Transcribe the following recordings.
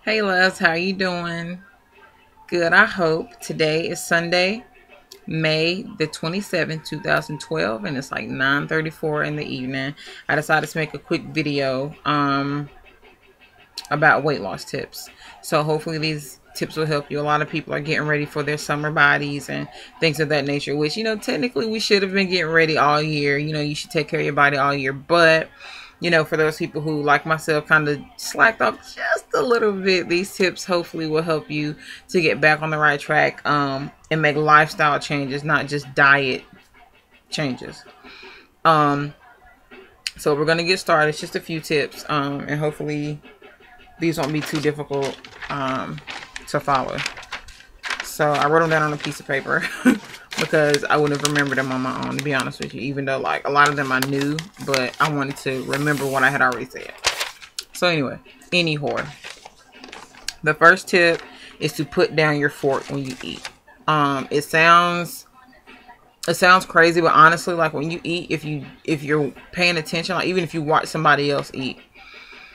Hey loves, how you doing? Good, I hope. Today is Sunday, May the 27th, 2012, and it's like 9:34 in the evening. I decided to make a quick video about weight loss tips. So hopefully these tips will help you. A lot of people are getting ready for their summer bodies and things of that nature, which, technically we should have been getting ready all year. You should take care of your body all year, but for those people who, like myself, kind of slacked off just a little bit, these tips hopefully will help you to get back on the right track, and make lifestyle changes, not just diet changes. So we're going to get started. It's just a few tips, and hopefully these won't be too difficult to follow. So I wrote them down on a piece of paper because I wouldn't have remembered them on my own, to be honest with you, even though like a lot of them I knew, but I wanted to remember what I had already said. So anyway, the first tip is to put down your fork when you eat. It sounds crazy, but honestly, like when you eat, if you're paying attention, like even if you watch somebody else eat,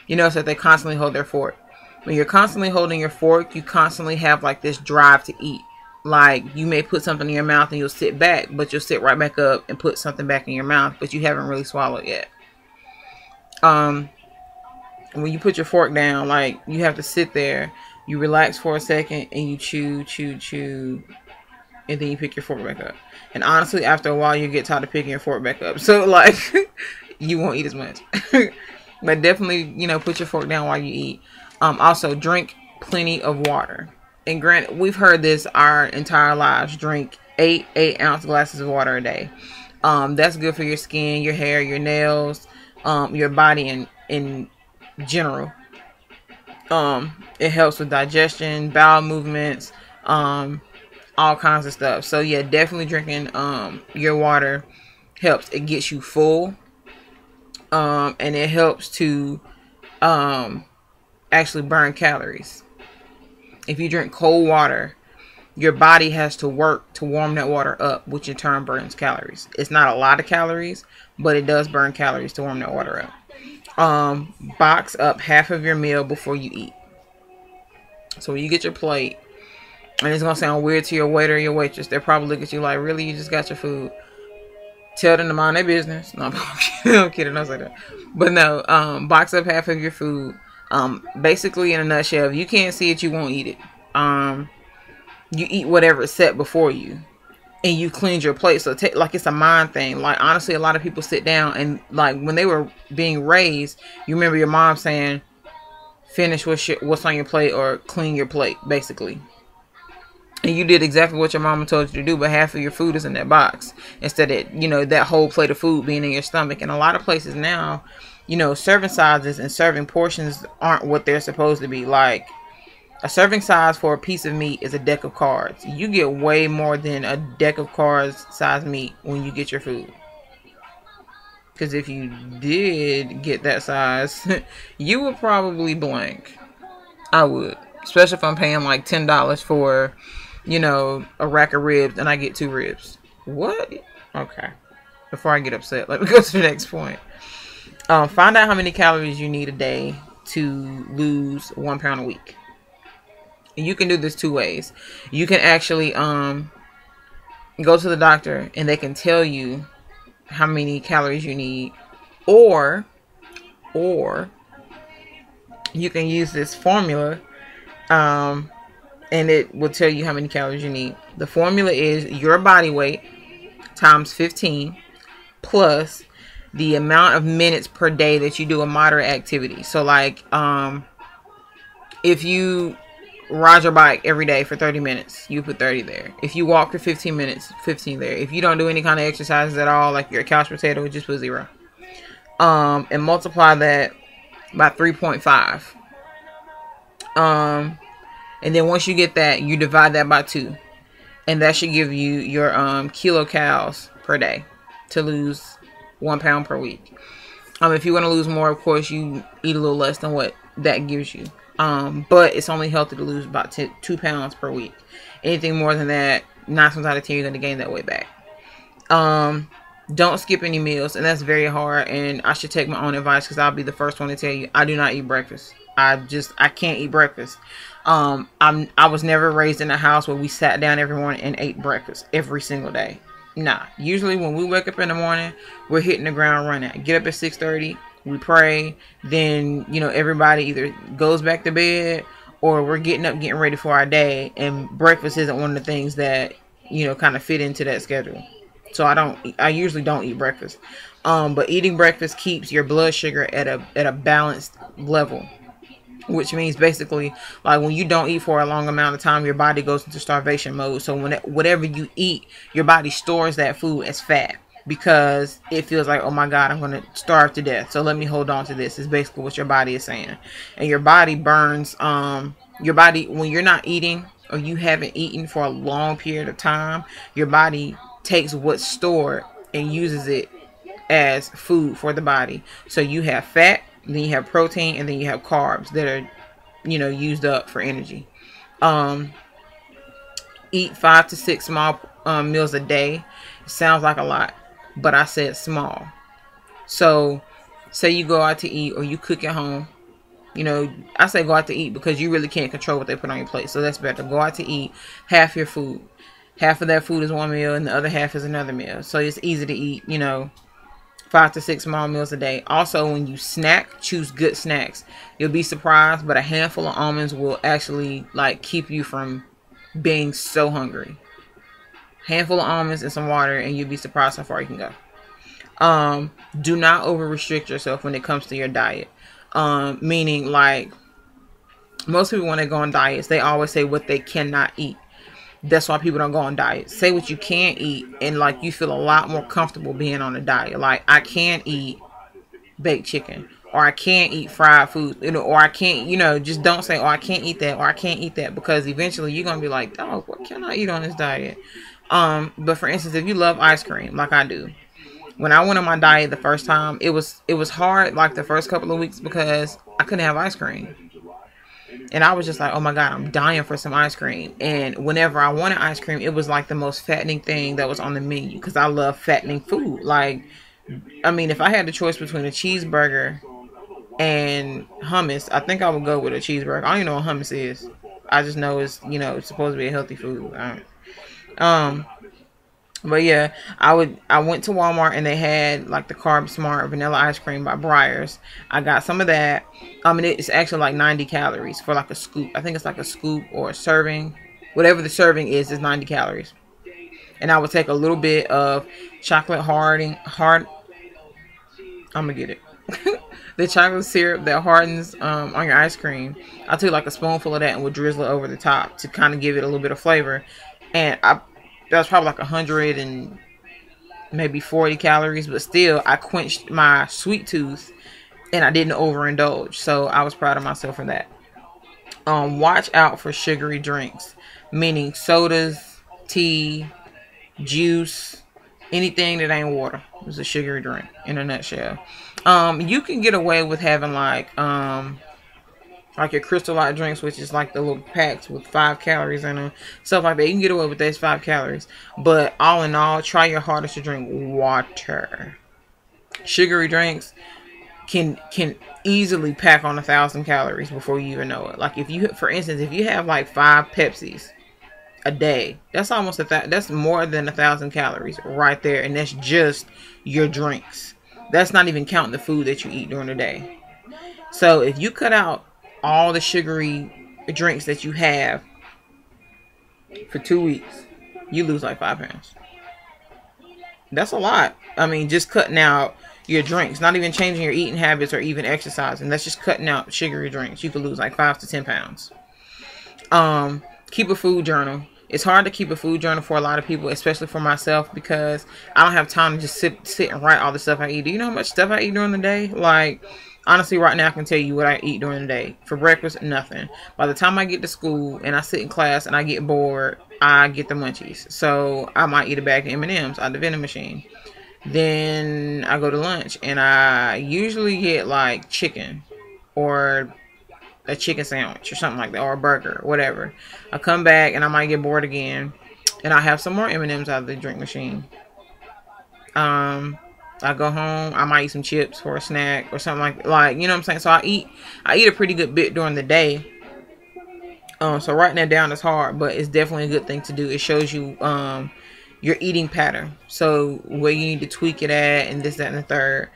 you notice that they constantly hold their fork. When you're constantly holding your fork, you constantly have like this drive to eat. Like you may put something in your mouth and you'll sit back, but you'll sit right back up and put something back in your mouth, but you haven't really swallowed yet. When you put your fork down, like you have to sit there, you relax for a second, and you chew, and then you pick your fork back up. And honestly, after a while, you get tired of picking your fork back up. So like, you won't eat as much. But definitely, put your fork down while you eat. Also, drink plenty of water. And granted, we've heard this our entire lives. Drink 8-ounce glasses of water a day. That's good for your skin, your hair, your nails, your body in general. It helps with digestion, bowel movements, all kinds of stuff. So yeah, definitely drinking your water helps. It gets you full. And it helps to actually burn calories. If you drink cold water, your body has to work to warm that water up, which in turn burns calories. It's not a lot of calories, but it does burn calories to warm that water up. Box up half of your meal before you eat. So when you get your plate, and it's going to sound weird to your waiter or your waitress, they'll probably look at you like, really, you just got your food? Tell them to mind their business. No, I'm kidding. I say that. But no, box up half of your food. Basically, in a nutshell, if you can't see it, you won't eat it. You eat whatever is set before you, and you cleanse your plate. So like it's a mind thing. Like honestly, a lot of people sit down and like when they were being raised, you remember your mom saying, "Finish what's on your plate" or "Clean your plate," basically. And you did exactly what your mama told you to do, but half of your food is in that box instead of, that whole plate of food being in your stomach. And a lot of places now, serving sizes and serving portions aren't what they're supposed to be. Like a serving size for a piece of meat is a deck of cards. You get way more than a deck of cards size meat when you get your food. Because if you did get that size, you would probably blank. I would. Especially if I'm paying like $10 for a rack of ribs and I get 2 ribs. What? Okay. Before I get upset, let me go to the next point. Find out how many calories you need a day to lose 1 pound a week. And you can do this 2 ways. You can actually go to the doctor and they can tell you how many calories you need, or you can use this formula, and it will tell you how many calories you need. The formula is your body weight times 15 plus the amount of minutes per day that you do a moderate activity. So like if you ride your bike every day for 30 minutes, you put 30 there. If you walk for 15 minutes, 15 there. If you don't do any kind of exercises at all, like you're a couch potato, just put 0. And multiply that by 3.5. And then once you get that, you divide that by 2. And that should give you your kilocalories per day to lose 1 pound per week. If you want to lose more, of course, you eat a little less than what that gives you. But it's only healthy to lose about 2 pounds per week. Anything more than that, 9 times out of 10, you're going to gain that weight back. Don't skip any meals, and that's very hard, and I should take my own advice because I'll be the first one to tell you I do not eat breakfast. I can't eat breakfast. I was never raised in a house where we sat down every morning and ate breakfast every single day. Nah. Usually when we wake up in the morning, we're hitting the ground running. Get up at 6:30, we pray, then everybody either goes back to bed or we're getting up, getting ready for our day, and breakfast isn't one of the things that kind of fit into that schedule. So I usually don't eat breakfast. But eating breakfast keeps your blood sugar at a balanced level, which means basically, like, when you don't eat for a long amount of time, your body goes into starvation mode. So whatever you eat, your body stores that food as fat because it feels like, oh my God, I'm going to starve to death, so let me hold on to this, is basically what your body is saying. And your body burns, your body, when you're not eating or you haven't eaten for a long period of time, your body takes what's stored and uses it as food for the body. So you have fat, then you have protein, and then you have carbs that are used up for energy. Eat 5 to 6 small meals a day. It sounds like a lot, but I said small. So say you go out to eat or you cook at home. I say go out to eat because you really can't control what they put on your plate, so that's better. Go out to eat, half your food, half of that food is one meal and the other half is another meal, so it's easy to eat 5 to 6 small meals a day. Also, when you snack, choose good snacks. You'll be surprised, but a handful of almonds will actually keep you from being so hungry. Handful of almonds and some water, and you'll be surprised how far you can go. Do not over restrict yourself when it comes to your diet. Meaning, like, most people, when they go on diets, they always say what they cannot eat. That's why people don't go on diets. Say what you can't eat, and you feel a lot more comfortable being on a diet. Like, I can't eat baked chicken, or I can't eat fried food, or I can't, just don't say, oh, I can't eat that, or I can't eat that, because eventually you're gonna be like, oh, what can I eat on this diet? But for instance, if you love ice cream like I do, when I went on my diet the first time, it was hard, the first couple of weeks, because I couldn't have ice cream. And I was just like, oh my God, I'm dying for some ice cream. And whenever I wanted ice cream, it was the most fattening thing that was on the menu, because I love fattening food. If I had the choice between a cheeseburger and hummus, I think I would go with a cheeseburger. I don't even know what hummus is. I just know it's, it's supposed to be a healthy food. But yeah, I went to Walmart and they had the Carb Smart vanilla ice cream by Breyers. I got some of that. It's actually 90 calories for a scoop. I think it's a scoop or a serving. Whatever the serving is 90 calories. And I would take a little bit of chocolate I'm gonna get it. The chocolate syrup that hardens on your ice cream. I took a spoonful of that and would drizzle it over the top to kind of give it a little bit of flavor. And that was probably 100 and maybe 40 calories, but still I quenched my sweet tooth and I didn't overindulge. So I was proud of myself for that. Watch out for sugary drinks, meaning sodas, tea, juice, anything that ain't water is a sugary drink in a nutshell. You can get away with having your Crystal Light drinks, which is the little packs with 5 calories in them, stuff like that. You can get away with those 5 calories, but all in all, try your hardest to drink water. Sugary drinks can easily pack on 1,000 calories before you even know it. For instance, if you have 5 Pepsis a day, that's almost that's more than 1,000 calories right there, and that's just your drinks. That's not even counting the food that you eat during the day. So if you cut out all the sugary drinks that you have for 2 weeks, you lose 5 pounds. That's a lot. Just cutting out your drinks, not even changing your eating habits or even exercising. That's just cutting out sugary drinks. You could lose 5 to 10 pounds. Keep a food journal. It's hard to keep a food journal for a lot of people, especially for myself, because I don't have time to just sit and write all the stuff I eat. Do you know how much stuff I eat during the day? Honestly, right now I can tell you what I eat during the day. For breakfast, nothing. By the time I get to school and I sit in class and I get bored, I get the munchies. So I might eat a bag of M&Ms out of the vending machine. Then I go to lunch and I usually get chicken or a chicken sandwich or something like that, or a burger, whatever. I come back and I might get bored again and I have some more M&Ms out of the drink machine. I go home, I might eat some chips for a snack or something like you know what I'm saying. So I eat a pretty good bit during the day. So writing that down is hard, but it's definitely a good thing to do. It shows you your eating pattern, so where you need to tweak it at, and this, that, and the third.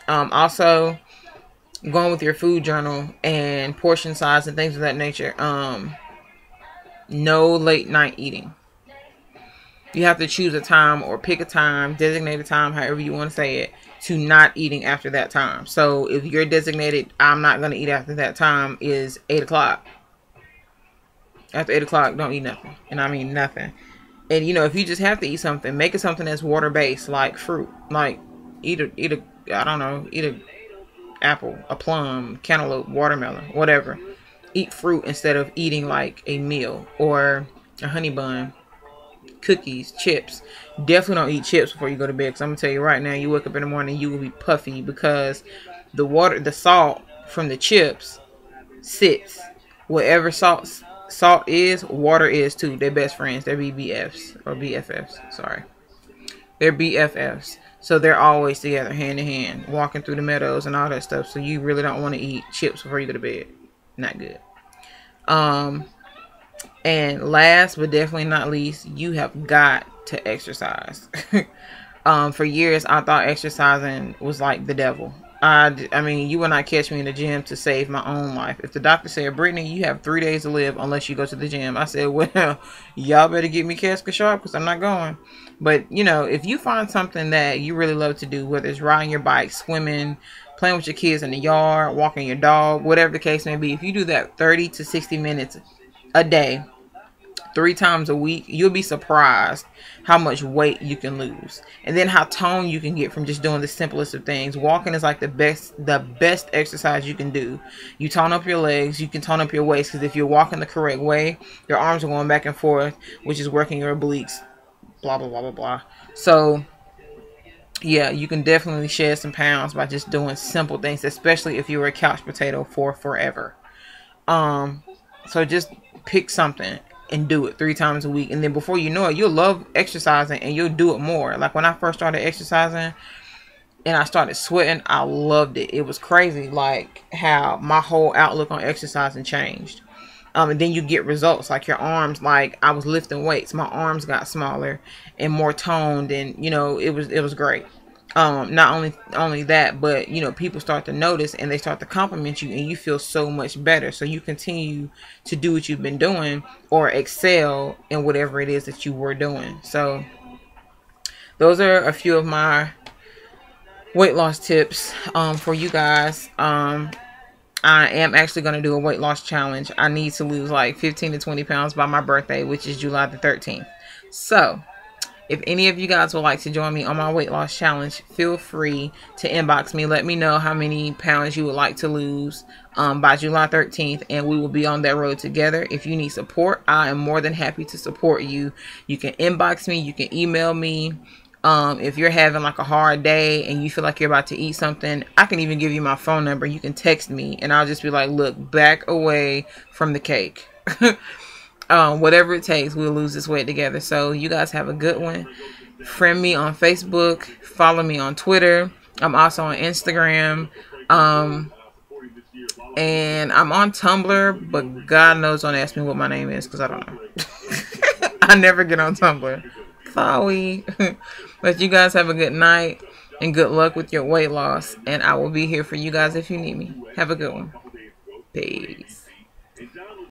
Also, going with your food journal and portion size and things of that nature. No late night eating. You have to choose a time or pick a time, designate a time, however you want to say it, to not eating after that time. So if you're designated, I'm not going to eat after that time, is 8 o'clock. After 8 o'clock, don't eat nothing. And I mean nothing. And you know, if you just have to eat something, make it something that's water based, like fruit. Like eat a I don't know, eat a apple, a plum, cantaloupe, watermelon, whatever. Eat fruit instead of eating like a meal or a honey bun, cookies, chips. Definitely don't eat chips before you go to bed, because I'm gonna tell you right now, you wake up in the morning, you will be puffy, because the salt from the chips sits. Whatever salt is, water is too. They're best friends. They're BBFs or BFFs. Sorry, they're BFFs. So they're always together, hand in hand, walking through the meadows and all that stuff. So you really don't want to eat chips before you go to bed. Not good. And last but definitely not least, you have got to exercise. For years, I thought exercising was like the devil. I mean, you will not catch me in the gym to save my own life. If the doctor said, Brittany, you have 3 days to live unless you go to the gym, I said, well, y'all better get me casket sharp, because I'm not going. But, you know, if you find something that you really love to do, whether it's riding your bike, swimming, playing with your kids in the yard, walking your dog, whatever the case may be, if you do that 30 to 60 minutes a day, 3 times a week, you'll be surprised how much weight you can lose, and then how toned you can get from just doing the simplest of things. Walking is like the best exercise you can do. You tone up your legs, you can tone up your waist, because if you're walking the correct way, your arms are going back and forth, which is working your obliques, blah blah blah blah blah. So yeah, you can definitely shed some pounds by just doing simple things, especially if you were a couch potato for forever. So just pick something and do it 3 times a week, and then before you know it, you'll love exercising and you'll do it more. Like when I first started exercising and I started sweating, I loved it. It was crazy, like how my whole outlook on exercising changed. And then you get results, like your arms, like I was lifting weights, my arms got smaller and more toned, and you know, it was great. Not only that, but you know, people start to notice and they start to compliment you, and you feel so much better. So you continue to do what you've been doing or excel in whatever it is that you were doing. So those are a few of my weight loss tips for you guys. I am actually going to do a weight loss challenge. I need to lose like 15 to 20 pounds by my birthday, which is July the 13th. So if any of you guys would like to join me on my weight loss challenge, feel free to inbox me. Let me know how many pounds you would like to lose by July 13th, and we will be on that road together. If you need support, I am more than happy to support you. You can inbox me. You can email me. If you're having like a hard day and you feel like you're about to eat something, I can even give you my phone number. You can text me, and I'll just be like, look, back away from the cake. Whatever it takes, we'll lose this weight together. So you guys have a good one. Friend me on Facebook, follow me on Twitter. I'm also on Instagram, and I'm on Tumblr, but God knows, don't ask me what my name is, because I don't know. I never get on Tumblr. Sorry. But you guys have a good night and good luck with your weight loss, and I will be here for you guys if you need me. Have a good one. Peace.